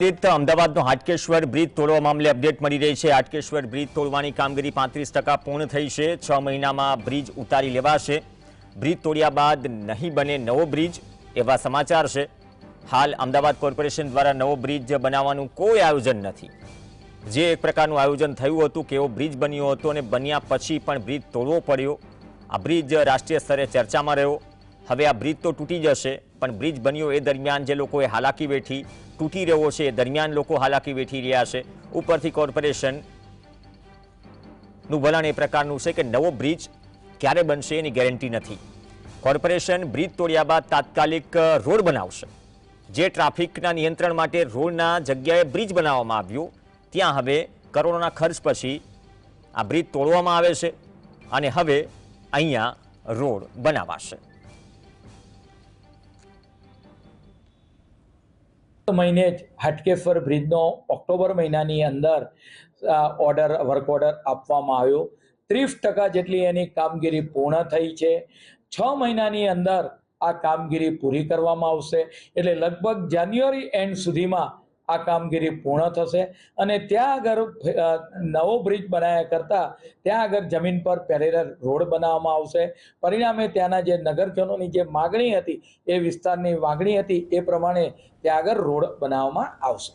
અમદાવાદનો Hatkeshwar bridge તોડવા મામલે update મળી રહી છે। હાટકેશ્વર બ્રિજ તોડવાની કામગીરી 35% પૂર્ણ થઈ છે। 6 મહિનામાં બ્રિજ ઉતારી લેવાશે। બ્રિજ તોડ્યા બાદ નહીં બને નવો બ્રિજ એવા સમાચાર છે। હાલ અમદાવાદ કોર્પોરેશન દ્વારા નવો બ્રિજ બનાવવાનું કોઈ આયોજન નથી। જે એક પ્રકારનું આયોજન થયું હતું કે એવો બ્રિજ બન્યો હતો અને બન્યા પછી પણ બ્રિજ તોડવો પડ્યો। આ બ્રિજ રાષ્ટ્રીય સ્તરે ચર્ચામાં રહ્યો। હવે આ બ્રિજ તો તૂટી જશે, પણ બ્રિજ બન્યો એ દરમિયાન જે લોકોએ હાલાકી વેઠી, તૂટી રહ્યો છે એ દરમિયાન લોકો હાલાકી વેઠી રહ્યા છે। ઉપરથી કોર્પોરેશનનું વલણ એ પ્રકારનું છે કે નવો બ્રિજ ક્યારે બનશે એની ગેરંટી નથી। કોર્પોરેશન બ્રિજ તોડ્યા બાદ તાત્કાલિક રોડ બનાવશે। જે ટ્રાફિકના નિયંત્રણ માટે રોડના જગ્યાએ બ્રિજ બનાવવામાં આવ્યો, ત્યાં હવે કરોડોના ખર્ચ પછી આ બ્રિજ તોડવામાં આવે છે અને હવે અહીંયા રોડ બનાવાશે। મહિને જ હાટકેશ્વર બ્રિજનો ઓક્ટોબર મહિનાની અંદર વર્ક ઓર્ડર આપવામાં આવ્યો। 30% જેટલી એની કામગીરી પૂર્ણ થઈ છે। 6 મહિનાની અંદર આ કામગીરી પૂરી કરવામાં આવશે, એટલે લગભગ જાન્યુઆરી એન્ડ સુધીમાં આ કામગીરી પૂર્ણ થશે અને ત્યાં આગળ નવો બ્રિજ બનાવ્યા કરતાં ત્યાં આગળ જમીન પર પેરેલલ રોડ બનાવવામાં આવશે। પરિણામે ત્યાંના જે નગરજનોની જે માગણી હતી, એ વિસ્તારની માગણી હતી એ પ્રમાણે ત્યાં આગળ રોડ બનાવવામાં આવશે।